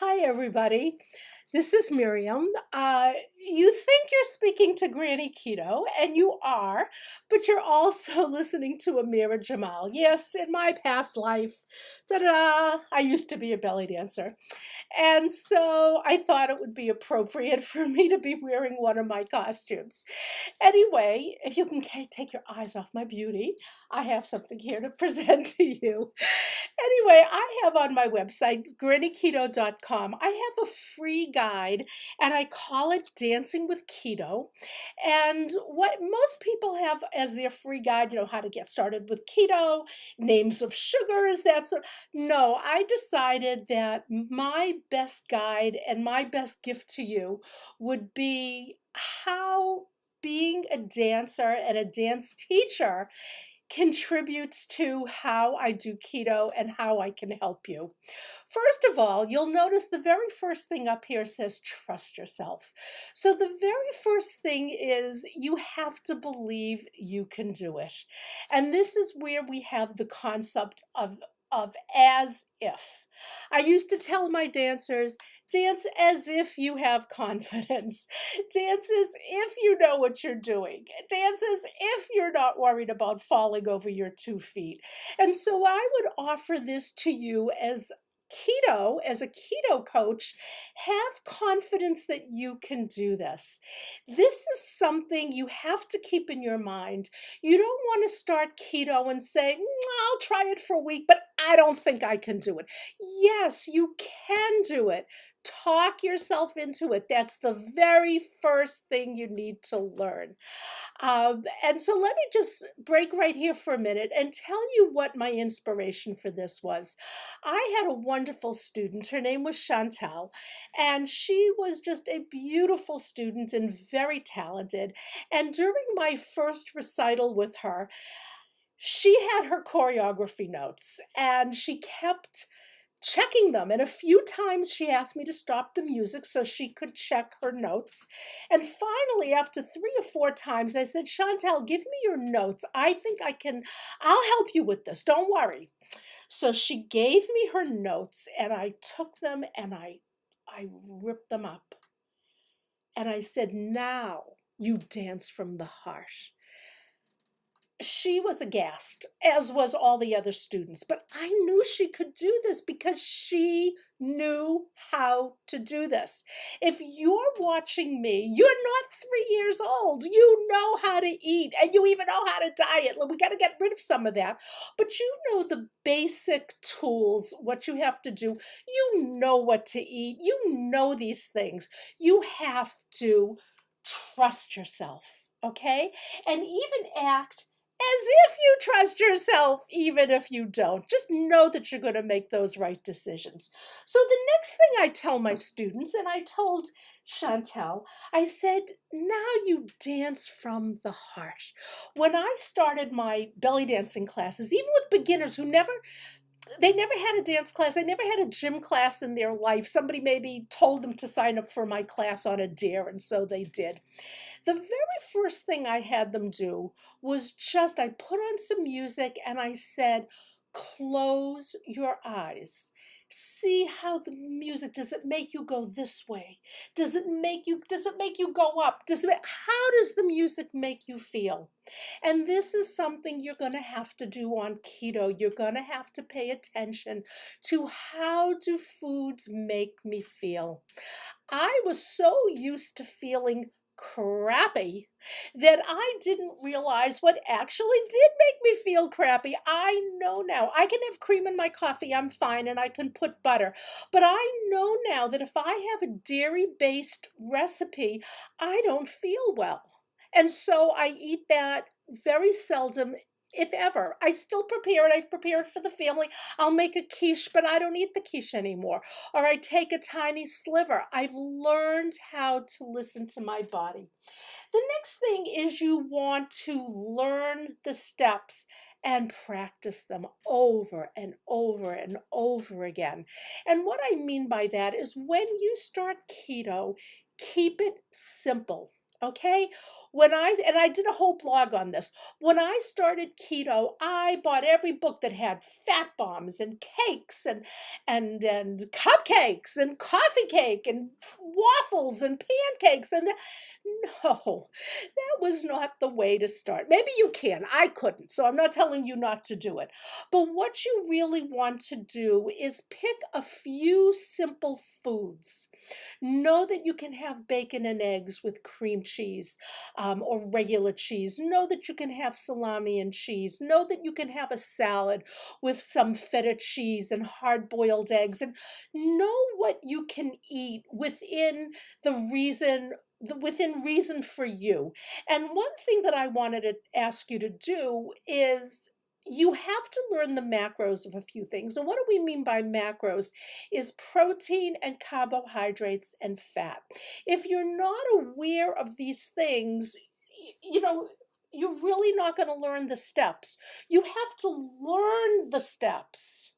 Hi, everybody. This is Miriam. You think you're speaking to Granny Keto, and you are, but you're also listening to Amira Jamal. Yes, in my past life, ta-da, I used to be a belly dancer. And so I thought it would be appropriate for me to be wearing one of my costumes. Anyway, if you can take your eyes off my beauty, I have something here to present to you. Anyway, I have on my website, grannyketo.com, I have a free guide and I call it Dancing with Keto. And what most people have as their free guide, how to get started with keto, names of sugars, that's no, I decided that my best guide and my best gift to you would be how being a dancer and a dance teacher contributes to how I do keto and how I can help you. First of all, you'll notice the very first thing up here says trust yourself. So the very first thing is you have to believe you can do it. And this is where we have the concept of as if. I used to tell my dancers, dance as if you have confidence. Dance as if you know what you're doing. Dance as if you're not worried about falling over your 2 feet. And so I would offer this to you as a keto coach, have confidence that you can do this. This is something you have to keep in your mind. You don't want to start keto and say, I'll try it for a week, but I don't think I can do it. Yes, you can do it. Talk yourself into it. That's the very first thing you need to learn. And so let me just break right here for a minute and tell you what my inspiration for this was. I had a wonderful student. Her name was Chantal, and she was just a beautiful student and very talented. And during my first recital with her, she had her choreography notes and she kept checking them. And a few times she asked me to stop the music so she could check her notes. And finally, after 3 or 4 times, I said, Chantal, give me your notes. I think I'll help you with this. Don't worry. So she gave me her notes and I took them and I ripped them up. And I said, now you dance from the heart. She was aghast, as was all the other students, but I knew she could do this because she knew how to do this. If you're watching me, you're not 3 years old. You know how to eat and you even know how to diet. We got to get rid of some of that. But you know the basic tools, what you have to do. You know what to eat. You know these things. You have to trust yourself, okay? And even act as if you trust yourself, even if you don't. Just know that you're going to make those right decisions. So, the next thing I tell my students, and I told Chantel, I said, now you dance from the heart. When I started my belly dancing classes, even with beginners who they never had a dance class. They never had a gym class in their life. Somebody maybe told them to sign up for my class on a dare, and so they did. The very first thing I had them do was I put on some music and I said, close your eyes. See how the music, does it make you go this way? Does it make you go up? How does the music make you feel? And this is something you're going to have to do on keto. You're going to have to pay attention to how do foods make me feel. I was so used to feeling crappy that I didn't realize what actually did make me feel crappy. I know now. I can have cream in my coffee, I'm fine, and I can put butter. But I know now that if I have a dairy-based recipe, I don't feel well. And so I eat that very seldom, if ever. I still prepare it. I've prepared for the family. I'll make a quiche, but I don't eat the quiche anymore. Or I take a tiny sliver. I've learned how to listen to my body. The next thing is you want to learn the steps and practice them over and over and over again. And what I mean by that is when you start keto, keep it simple. Okay, and I did a whole blog on this. When I started keto, I bought every book that had fat bombs and cakes and cupcakes and coffee cake and waffles and pancakes no, that was not the way to start. Maybe you can. I couldn't. So I'm not telling you not to do it. But what you really want to do is pick a few simple foods. Know that you can have bacon and eggs with cream cheese or regular cheese. Know that you can have salami and cheese. Know that you can have a salad with some feta cheese and hard boiled eggs. And know what you can eat within reason for you. And one thing that I wanted to ask you to do is you have to learn the macros of a few things. And what do we mean by macros is protein and carbohydrates and fat. If you're not aware of these things, you know, you're really not going to learn the steps. You have to learn the steps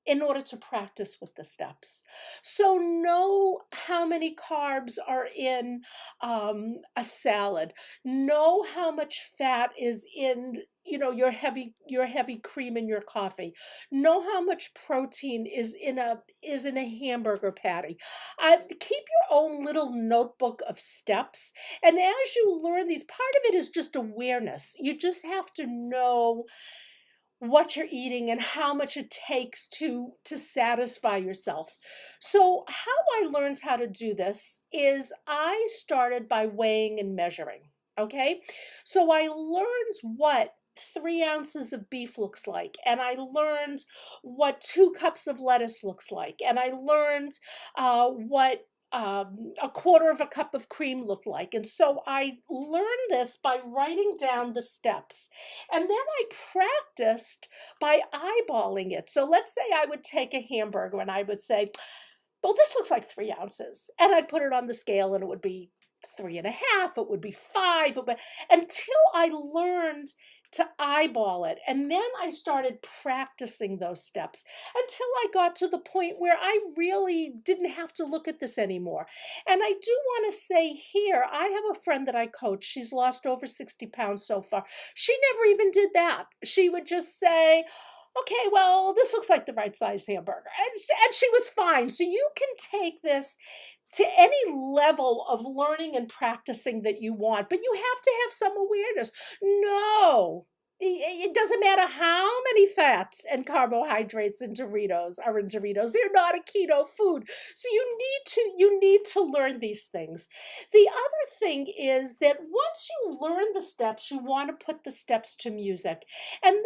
in order to practice with the steps. So know how many carbs are in a salad. Know how much fat is in your heavy cream in your coffee. Know how much protein is in a hamburger patty. Keep your own little notebook of steps, and as you learn these, part of it is just awareness. You just have to know what you're eating and how much it takes to satisfy yourself. So how I learned how to do this is I started by weighing and measuring. Okay, so I learned what 3 ounces of beef looks like, and I learned what 2 cups of lettuce looks like, and I learned what a quarter of a cup of cream looked like. And so I learned this by writing down the steps, and then I practiced by eyeballing it. So let's say I would take a hamburger and I would say, well, this looks like 3 ounces. And I'd put it on the scale and it would be 3.5, it would be 5, until I learned to eyeball it. And then I started practicing those steps until I got to the point where I really didn't have to look at this anymore. And I do want to say here, I have a friend that I coach. She's lost over 60 pounds so far. She never even did that. She would just say, okay, well, this looks like the right size hamburger. And she was fine. So you can take this to any level of learning and practicing that you want, but you have to have some awareness. No, it doesn't matter how many fats and carbohydrates are in Doritos. They're not a keto food. So you need to learn these things. The other thing is that once you learn the steps, you want to put the steps to music. And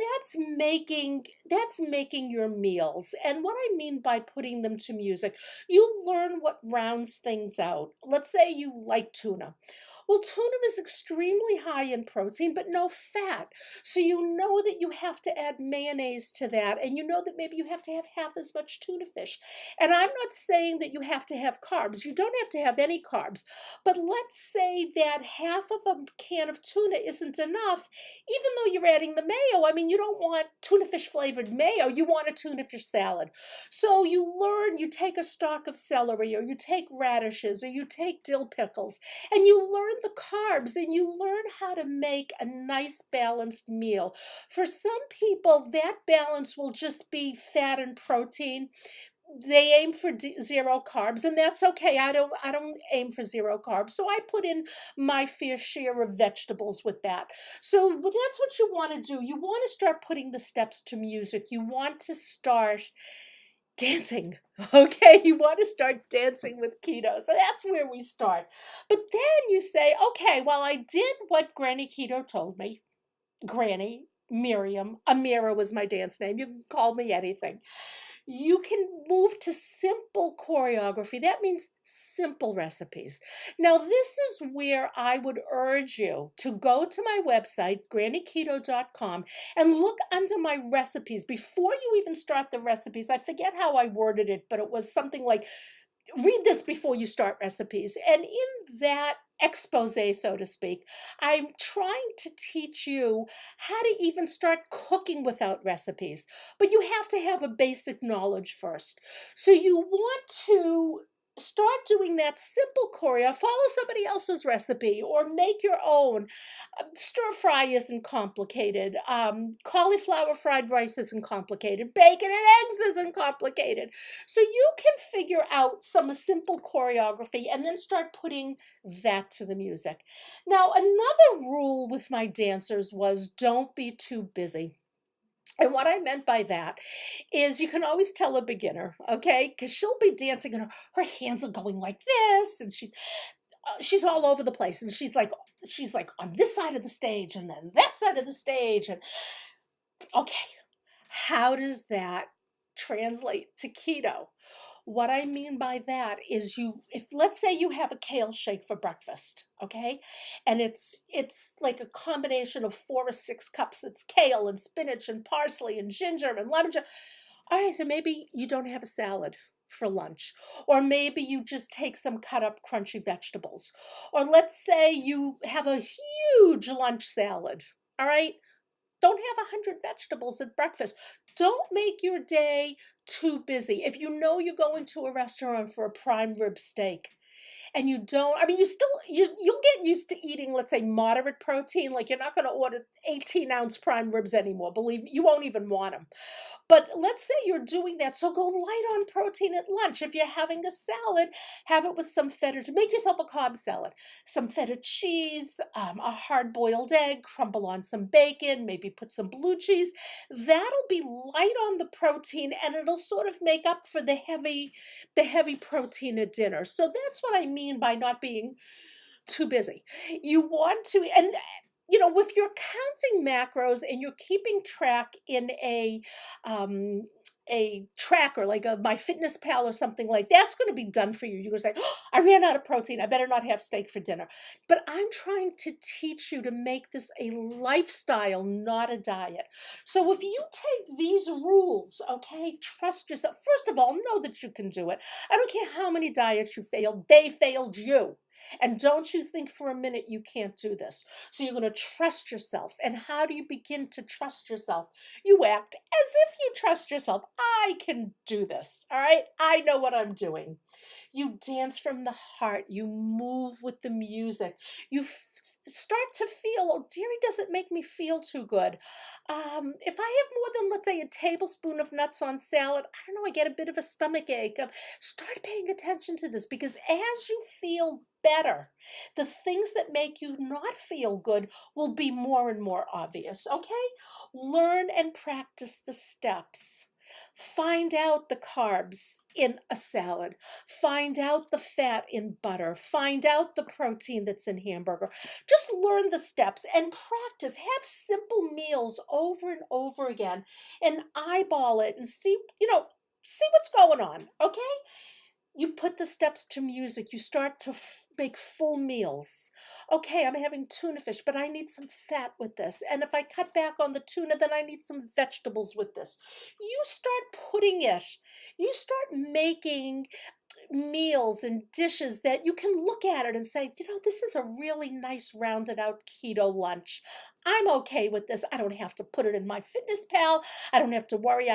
that's making your meals. And what I mean by putting them to music, you learn what rounds things out. Let's say you like tuna. Well, tuna is extremely high in protein, but no fat. So you know that you have to add mayonnaise to that, and you know that maybe you have to have half as much tuna fish. And I'm not saying that you have to have carbs. You don't have to have any carbs. But let's say that half of a can of tuna isn't enough, even though you're adding the mayo. I mean, you don't want tuna fish flavored mayo. You want a tuna fish salad. So you take a stalk of celery, or you take radishes, or you take dill pickles, and you learn the carbs, and you learn how to make a nice balanced meal. For some people, that balance will just be fat and protein. They aim for zero carbs, and that's okay. I don't aim for zero carbs, so I put in my fair share of vegetables with that. So that's what you want to do. You want to start putting the steps to music. You want to start dancing. Okay, you want to start dancing with keto. So that's where we start. But then you say, okay, well, I did what Granny Keto told me. Granny, Miriam, Amira was my dance name. You can call me anything. You can move to simple choreography. That means simple recipes. Now, this is where I would urge you to go to my website, grannyketo.com, and look under my recipes. Before you even start the recipes, I forget how I worded it, but it was something like, read this before you start recipes. And in that expose, so to speak, I'm trying to teach you how to even start cooking without recipes. But you have to have a basic knowledge first. So you want to start doing that simple choreo. Follow somebody else's recipe or make your own. Stir fry isn't complicated. Cauliflower fried rice isn't complicated. Bacon and eggs isn't complicated. So you can figure out some simple choreography and then start putting that to the music. Now, another rule with my dancers was don't be too busy. And what I meant by that is you can always tell a beginner, okay? Because she'll be dancing and her hands are going like this, and she's all over the place, and she's like on this side of the stage and then that side of the stage, and okay, how does that translate to keto? What I mean by that is if let's say you have a kale shake for breakfast, okay? And it's like a combination of 4 or 6 cups. It's kale and spinach and parsley and ginger and lemon juice. All right, so maybe you don't have a salad for lunch, or maybe you just take some cut up crunchy vegetables. Or let's say you have a huge lunch salad. All right, don't have 100 vegetables at breakfast. Don't make your day too busy. If you know you're going to a restaurant for a prime rib steak and you don't, I mean, you'll get used to eating, let's say, moderate protein. Like you're not going to order 18-ounce prime ribs anymore. Believe me, you won't even want them. But let's say you're doing that, so go light on protein at lunch. If you're having a salad, have it with some feta. Make yourself a Cobb salad, some feta cheese, a hard-boiled egg, crumble on some bacon, maybe put some blue cheese. That'll be light on the protein, and it'll sort of make up for the heavy protein at dinner. So that's what I mean by not being too busy. You want to, and if you're counting macros and you're keeping track in a tracker like a MyFitnessPal or something like that's going to be done for you. You're going to say, oh, I ran out of protein. I better not have steak for dinner. But I'm trying to teach you to make this a lifestyle, not a diet. So if you take these rules, okay, trust yourself. First of all, know that you can do it. I don't care how many diets you failed, they failed you. And don't you think for a minute you can't do this. So you're going to trust yourself. And how do you begin to trust yourself? You act as if you trust yourself. I can do this. All right. I know what I'm doing. You dance from the heart. You move with the music. Start to feel, oh, dairy doesn't make me feel too good. If I have more than, let's say, a tablespoon of nuts on salad, I don't know, I get a bit of a stomach ache. Start paying attention to this because as you feel better, the things that make you not feel good will be more and more obvious, okay? Learn and practice the steps. Find out the carbs in a salad. Find out the fat in butter. Find out the protein that's in hamburger. Just learn the steps and practice. Have simple meals over and over again and eyeball it and see what's going on, okay? You put the steps to music. You start to make full meals. Okay, I'm having tuna fish, but I need some fat with this. And if I cut back on the tuna, then I need some vegetables with this. You start putting it, you start making meals and dishes that you can look at it and say, this is a really nice rounded out keto lunch. I'm okay with this. I don't have to put it in MyFitnessPal. I don't have to worry.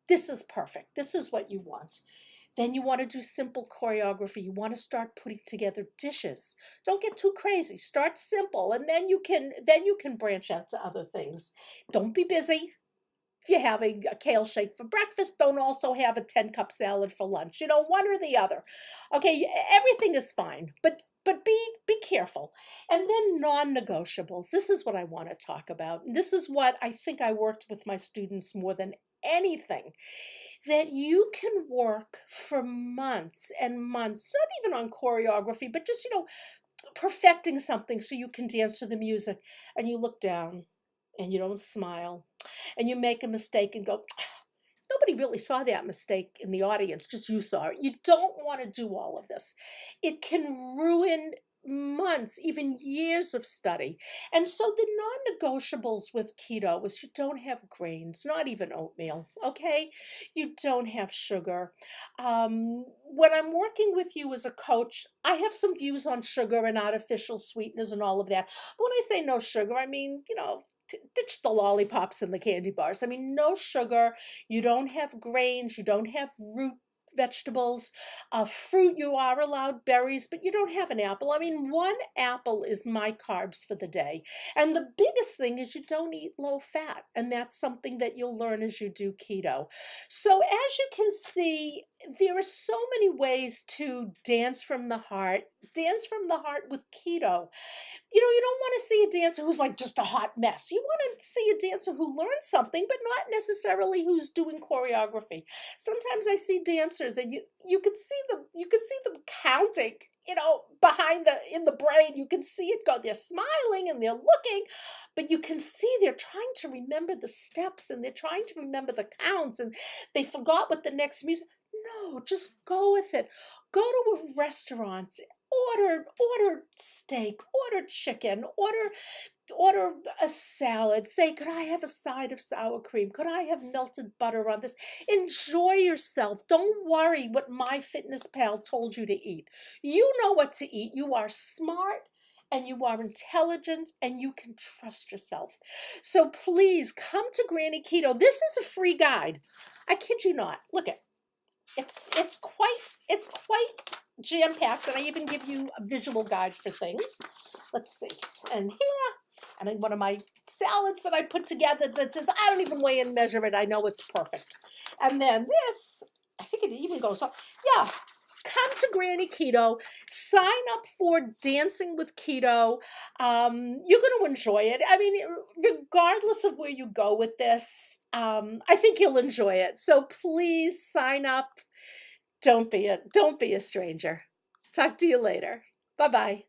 This is perfect. This is what you want. Then you want to do simple choreography. You want to start putting together dishes. Don't get too crazy. Start simple, and then you can branch out to other things. Don't be busy. If you're having a kale shake for breakfast, don't also have a 10-cup salad for lunch. One or the other. Okay, everything is fine, but be careful. And then non-negotiables. This is what I want to talk about. This is what I think I worked with my students more than anything, that you can work for months and months, not even on choreography, but just, perfecting something so you can dance to the music, and you look down and you don't smile and you make a mistake and go, nobody really saw that mistake in the audience, just you saw it. You don't want to do all of this. It can ruin months, even years of study. And so the non-negotiables with keto is you don't have grains, not even oatmeal, okay? You don't have sugar. When I'm working with you as a coach, I have some views on sugar and artificial sweeteners and all of that. But when I say no sugar, I mean, ditch the lollipops and the candy bars. I mean, no sugar. You don't have grains. You don't have root vegetables, fruit, you are allowed berries, but you don't have an apple. I mean, one apple is my carbs for the day. And the biggest thing is you don't eat low fat. And that's something that you'll learn as you do keto. So as you can see, there are so many ways to dance from the heart. Dance from the heart with keto. You don't want to see a dancer who's like just a hot mess. You want to see a dancer who learns something, but not necessarily who's doing choreography. Sometimes I see dancers and you could see them counting, behind in the brain. You can see it go. They're smiling and they're looking, but you can see they're trying to remember the steps and they're trying to remember the counts and they forgot what the next music. No, just go with it. Go to a restaurant, order steak, order chicken, order a salad. Say, could I have a side of sour cream? Could I have melted butter on this? Enjoy yourself. Don't worry what MyFitnessPal told you to eat. You know what to eat. You are smart and you are intelligent and you can trust yourself. So please come to Granny Keto. This is a free guide. I kid you not. Look at it's quite jam-packed, and I even give you a visual guide for things. Let's see. And here, and then one of my salads that I put together that says, I don't even weigh and measure it. I know it's perfect. And then this, I think it even goes up. Yeah, come to Granny Keto. Sign up for Dancing with Keto. You're going to enjoy it. I mean, regardless of where you go with this, I think you'll enjoy it. So please sign up. Don't be a stranger. Talk to you later. Bye-bye.